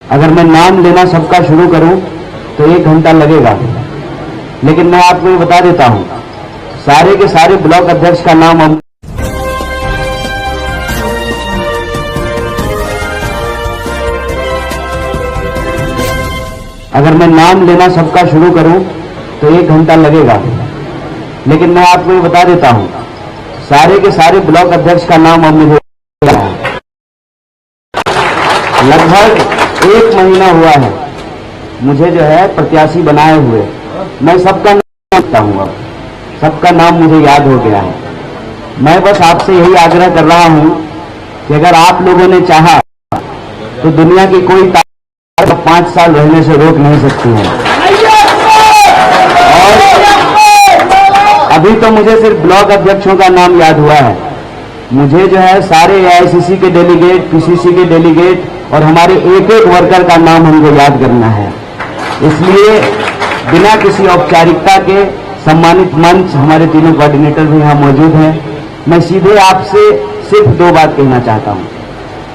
अगर मैं नाम लेना सबका शुरू करूं तो 1 घंटा लगेगा, लेकिन मैं आपको ये बता देता हूं, सारे के सारे ब्लॉक अध्यक्ष का नाम हम अगर मैं नाम लेना सबका शुरू करूं तो 1 घंटा लगेगा, लेकिन मैं आपको ये बता देता हूं, सारे के सारे ब्लॉक अध्यक्ष का नाम अब मुझे लगभग 1 महीना हुआ है मुझे जो है प्रत्याशी बनाए हुए। मैं सबका नाम जानता हूं, अब सबका नाम मुझे याद हो गया है। मैं बस आपसे यही आग्रह कर रहा हूं कि अगर आप लोगों ने चाहा तो दुनिया की कोई ताकत 5 साल रहने से रोक नहीं सकती है। और अभी तो मुझे सिर्फ ब्लॉक अध्यक्षों का नाम याद हुआ है, मुझे जो है सारे एआईसीसी के डेलीगेट, पीसीसी के डेलीगेट और हमारे एक एक वर्कर का नाम हमको याद करना है। इसलिए बिना किसी औपचारिकता के सम्मानित मंच, हमारे तीनों कोऑर्डिनेटर भी यहाँ मौजूद हैं, मैं सीधे आपसे सिर्फ 2 बात कहना चाहता हूँ।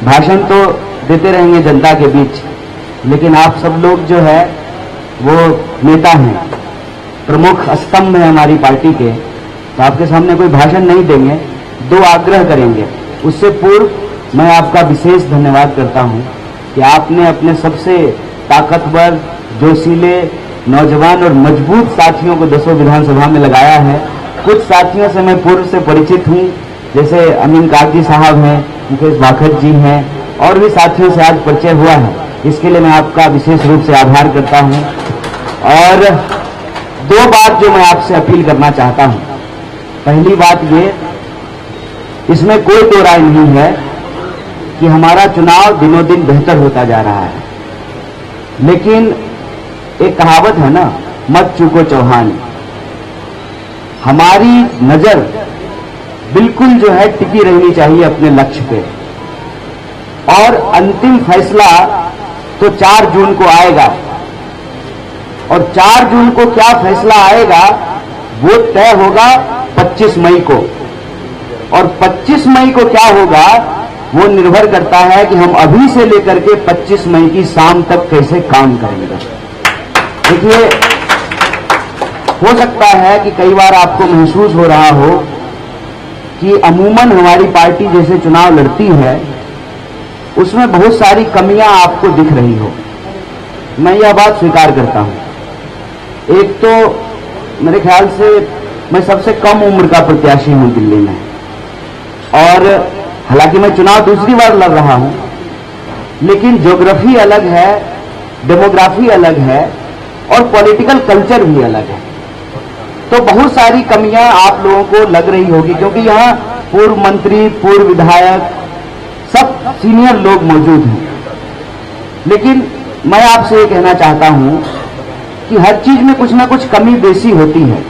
भाषण तो देते रहेंगे जनता के बीच, लेकिन आप सब लोग जो है वो नेता हैं, प्रमुख स्तंभ हैं हमारी पार्टी के, तो आपके सामने कोई भाषण नहीं देंगे, 2 आग्रह करेंगे। उससे पूर्व मैं आपका विशेष धन्यवाद करता हूं कि आपने अपने सबसे ताकतवर, जोशीले, नौजवान और मजबूत साथियों को 10 विधानसभा में लगाया है। कुछ साथियों से मैं पूर्व से परिचित हूं, जैसे अमीन कागजी साहब हैं, मुकेश भाखड़ जी हैं, और भी साथियों से आज परिचय हुआ है। इसके लिए मैं आपका विशेष रूप से आभार करता हूं। और 2 बात जो मैं आपसे अपील करना चाहता हूं। पहली बात ये, इसमें कोई 2 राय नहीं है कि हमारा चुनाव दिनों दिन बेहतर होता जा रहा है, लेकिन एक कहावत है ना, मत चूको चौहान। हमारी नजर बिल्कुल जो है टिकी रहनी चाहिए अपने लक्ष्य पे, और अंतिम फैसला तो 4 जून को आएगा, और 4 जून को क्या फैसला आएगा वो तय होगा 25 मई को, और 25 मई को क्या होगा वो निर्भर करता है कि हम अभी से लेकर के 25 मई की शाम तक कैसे काम करेंगे। देखिए, हो सकता है कि कई बार आपको महसूस हो रहा हो कि अमूमन हमारी पार्टी जैसे चुनाव लड़ती है उसमें बहुत सारी कमियां आपको दिख रही हो। मैं यह बात स्वीकार करता हूं। एक तो मेरे ख्याल से मैं सबसे कम उम्र का प्रत्याशी हूं दिल्ली में, और हालांकि मैं चुनाव दूसरी बार लड़ रहा हूं, लेकिन ज्योग्राफी अलग है, डेमोग्राफी अलग है, और पॉलिटिकल कल्चर भी अलग है। तो बहुत सारी कमियां आप लोगों को लग रही होगी, क्योंकि यहां पूर्व मंत्री, पूर्व विधायक, सब सीनियर लोग मौजूद हैं। लेकिन मैं आपसे ये कहना चाहता हूं कि हर चीज में कुछ ना कुछ कमी बेसी होती है।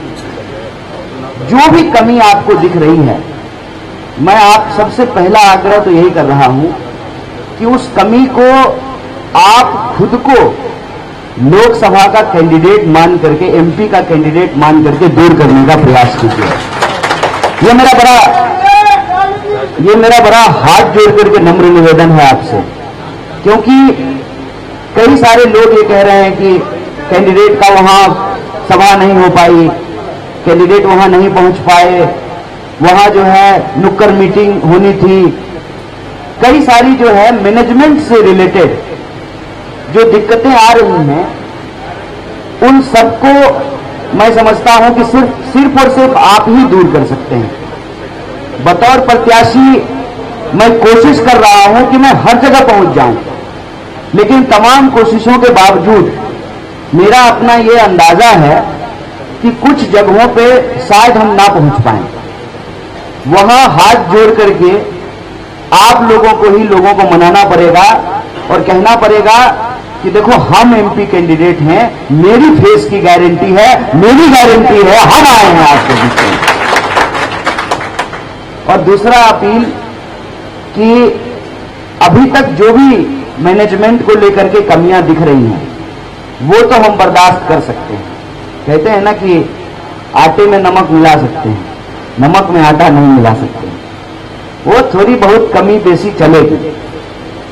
जो भी कमी आपको दिख रही है, मैं आप सबसे पहला आग्रह तो यही कर रहा हूं कि उस कमी को आप खुद को लोकसभा का कैंडिडेट मान करके, एमपी का कैंडिडेट मान करके दूर करने का प्रयास कीजिए। ये मेरा बड़ा हाथ जोड़ करके नम्र निवेदन है आपसे, क्योंकि कई सारे लोग ये कह रहे हैं कि कैंडिडेट का वहां सभा नहीं हो पाई, कैंडिडेट वहां नहीं पहुंच पाए, वहां जो है नुक्कड़ मीटिंग होनी थी। कई सारी जो है मैनेजमेंट से रिलेटेड जो दिक्कतें आ रही हैं, उन सबको मैं समझता हूं कि सिर्फ और सिर्फ आप ही दूर कर सकते हैं। बतौर प्रत्याशी मैं कोशिश कर रहा हूं कि मैं हर जगह पहुंच जाऊं, लेकिन तमाम कोशिशों के बावजूद मेरा अपना ये अंदाजा है कि कुछ जगहों पे शायद हम ना पहुंच पाएं। वहां हाथ जोड़ करके आप लोगों को ही लोगों को मनाना पड़ेगा और कहना पड़ेगा कि देखो, हम एमपी कैंडिडेट हैं, मेरी फेस की गारंटी है, मेरी गारंटी है, हम आए हैं आपके बीच में। और दूसरा अपील कि अभी तक जो भी मैनेजमेंट को लेकर के कमियां दिख रही हैं वो तो हम बर्दाश्त कर सकते हैं। कहते हैं ना कि आटे में नमक मिला सकते हैं, नमक में आटा नहीं मिला सकते। वो थोड़ी बहुत कमी बेसी चलेगी,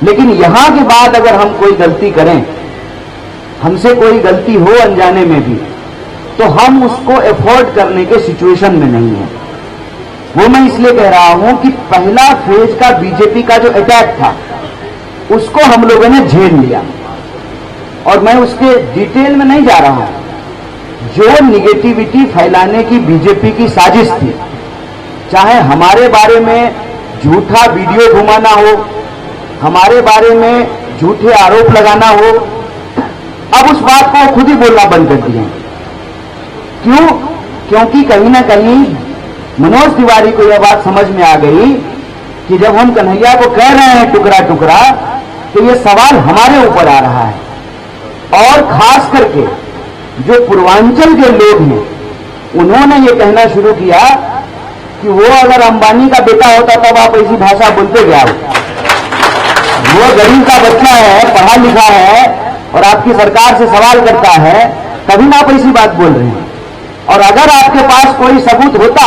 लेकिन यहां के बाद अगर हम कोई गलती करें, हमसे कोई गलती हो अनजाने में भी, तो हम उसको अफोर्ड करने के सिचुएशन में नहीं है। वो मैं इसलिए कह रहा हूं कि पहला फेज का बीजेपी का जो अटैक था उसको हम लोगों ने झेल लिया, और मैं उसके डिटेल में नहीं जा रहा हूं। जो निगेटिविटी फैलाने की बीजेपी की साजिश थी, चाहे हमारे बारे में झूठा वीडियो घुमाना हो, हमारे बारे में झूठे आरोप लगाना हो, अब उस बात को खुद ही बोलना बंद कर दिए। क्यों? क्योंकि कहीं ना कहीं मनोज तिवारी को यह बात समझ में आ गई कि जब हम कन्हैया को कह रहे हैं टुकड़ा टुकड़ा, तो यह सवाल हमारे ऊपर आ रहा है। और खास करके जो पूर्वांचल के लोग हैं, उन्होंने यह कहना शुरू किया कि वो अगर अंबानी का बेटा होता तब आप ऐसी भाषा बोलते क्या हो? वो गरीब का बच्चा है, पढ़ा लिखा है और आपकी सरकार से सवाल करता है, तभी ना आप ऐसी बात बोल रहे हैं। और अगर आपके पास कोई सबूत होता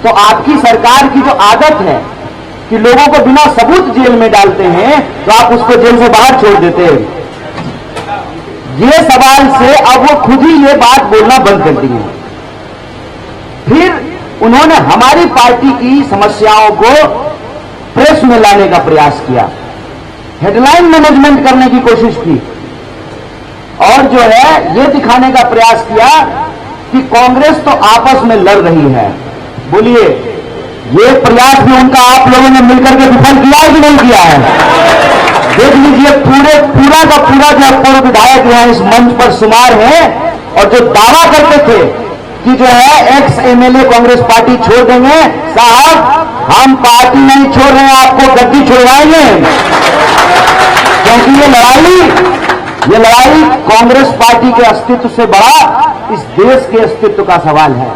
तो आपकी सरकार की जो आदत है कि लोगों को बिना सबूत जेल में डालते हैं, तो आप उसको जेल से बाहर छोड़ देते। ये सवाल से अब वो खुद ही ये बात बोलना बंद कर दी है। फिर उन्होंने हमारी पार्टी की समस्याओं को प्रेस में लाने का प्रयास किया, हेडलाइन मैनेजमेंट करने की कोशिश की, और जो है ये दिखाने का प्रयास किया कि कांग्रेस तो आपस में लड़ रही है। बोलिए, ये प्रयास भी उनका आप लोगों ने मिलकर के विफल किया है कि नहीं किया है? देख लीजिए, पूरा का पूरा जो पूर्व विधायक यहाँ इस मंच पर शुमार है, और जो दावा करते थे कि जो है एक्स एमएलए कांग्रेस पार्टी छोड़ देंगे, साहब हम पार्टी नहीं छोड़ रहे हैं, आपको गद्दी छुड़वाएंगे। क्योंकि ये लड़ाई कांग्रेस पार्टी के अस्तित्व से बड़ा इस देश के अस्तित्व का सवाल है,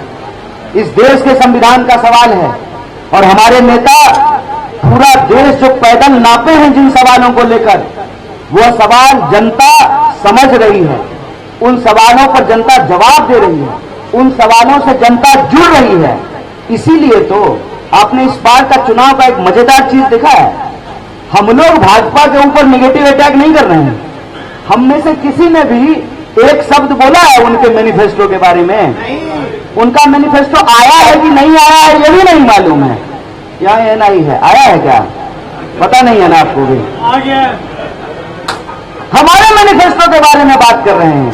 इस देश के संविधान का सवाल है। और हमारे नेता पूरा देश जो पैदल नापे हैं जिन सवालों को लेकर, वह सवाल जनता समझ रही है, उन सवालों पर जनता जवाब दे रही है, उन सवालों से जनता जुड़ रही है। इसीलिए तो आपने इस बार का चुनाव का एक मजेदार चीज देखा है। हम लोग भाजपा के ऊपर नेगेटिव अटैक नहीं कर रहे हैं। हम में से किसी ने भी एक शब्द बोला है उनके मैनिफेस्टो के बारे में? उनका मैनिफेस्टो आया है कि नहीं आया है ये भी नहीं मालूम है। यहाँ ये नहीं है, आया है क्या पता नहीं है ना आपको भी? हमारे मैनिफेस्टो के बारे में बात कर रहे हैं।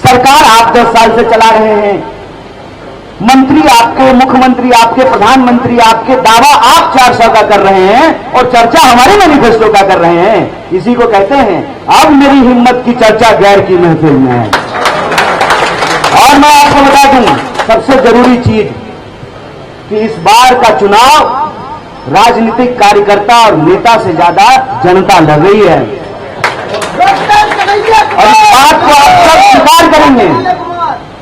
सरकार आप 10 साल से चला रहे हैं, मंत्री आपके, मुख्यमंत्री आपके, प्रधानमंत्री आपके, दावा आप 400 का कर रहे हैं और चर्चा हमारे मैनिफेस्टो का कर रहे हैं। इसी को कहते हैं अब मेरी हिम्मत की चर्चा गैर की महफिल में है। और मैं आपको बता दूं सबसे जरूरी चीज कि इस बार का चुनाव राजनीतिक कार्यकर्ता और नेता से ज्यादा जनता लड़ रही है, और इस बात को आप सब स्वीकार करेंगे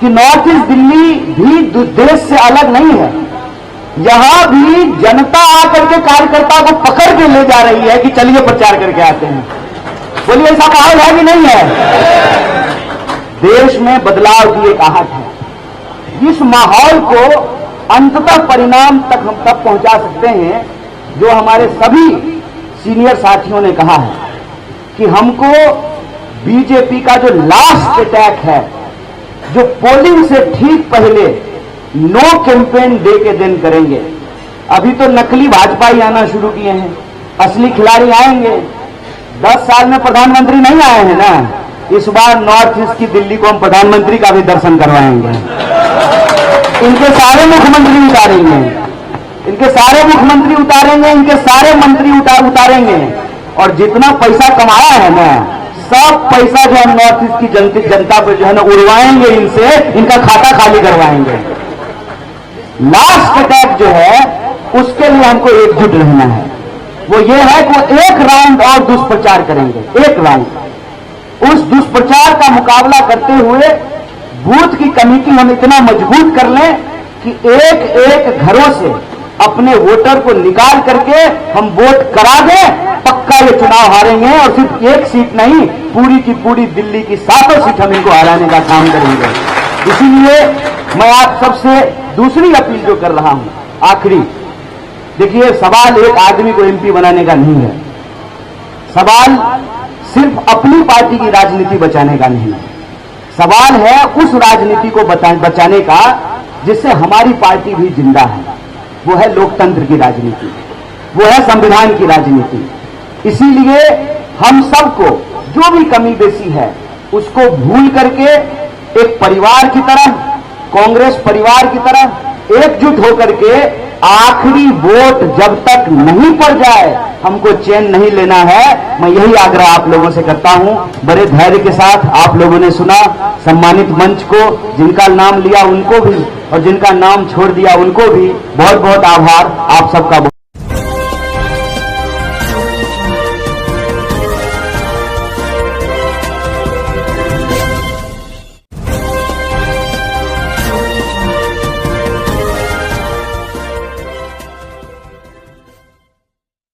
कि नॉर्थ ईस्ट दिल्ली भी देश से अलग नहीं है। यहां भी जनता आकर के कार्यकर्ता को पकड़ के ले जा रही है कि चलिए प्रचार करके आते हैं। बोलिए, ऐसा माहौल है कि नहीं है? देश में बदलाव की एक आहट है। इस माहौल को अंततः परिणाम तक हम तब पहुंचा सकते हैं जो हमारे सभी सीनियर साथियों ने कहा है कि हमको बीजेपी का जो लास्ट अटैक है, जो पोलिंग से ठीक पहले नो कैंपेन डे के दिन करेंगे। अभी तो नकली भाजपा ही आना शुरू किए हैं, असली खिलाड़ी आएंगे। 10 साल में प्रधानमंत्री नहीं आए हैं ना, इस बार नॉर्थ ईस्ट की दिल्ली को हम प्रधानमंत्री का भी दर्शन करवाएंगे। इनके सारे मुख्यमंत्री उतारेंगे, इनके सारे मुख्यमंत्री उतारेंगे, इनके सारे मंत्री उतारेंगे, और जितना पैसा कमाया है ना, सब पैसा जो हम नॉर्थ ईस्ट की जनता पर जो है ना उड़वाएंगे, इनसे इनका खाता खाली करवाएंगे। लास्ट अटैक जो है उसके लिए हमको एकजुट रहना है। वो ये है कि वो एक राउंड और दुष्प्रचार करेंगे, एक राउंड। उस दुष्प्रचार का मुकाबला करते हुए बूथ की कमेटी हम इतना मजबूत कर लें कि एक एक घरों से अपने वोटर को निकाल करके हम वोट करा दें। पक्का ये चुनाव हारेंगे, और सिर्फ एक सीट नहीं, पूरी की पूरी दिल्ली की 7 सीट हम इनको हराने का काम करेंगे। इसीलिए मैं आप सबसे दूसरी अपील जो कर रहा हूं, आखिरी, देखिए, सवाल एक आदमी को एमपी बनाने का नहीं है, सवाल सिर्फ अपनी पार्टी की राजनीति बचाने का नहीं, सवाल है उस राजनीति को बचाने का जिससे हमारी पार्टी भी जिंदा है। वो है लोकतंत्र की राजनीति, वो है संविधान की राजनीति। इसीलिए हम सबको जो भी कमी बेसी है उसको भूल करके एक परिवार की तरह, कांग्रेस परिवार की तरह एकजुट होकर के आखिरी वोट जब तक नहीं पड़ जाए हमको चैन नहीं लेना है। मैं यही आग्रह आप लोगों से करता हूं। बड़े धैर्य के साथ आप लोगों ने सुना। सम्मानित मंच को, जिनका नाम लिया उनको भी और जिनका नाम छोड़ दिया उनको भी बहुत बहुत आभार। आप सबका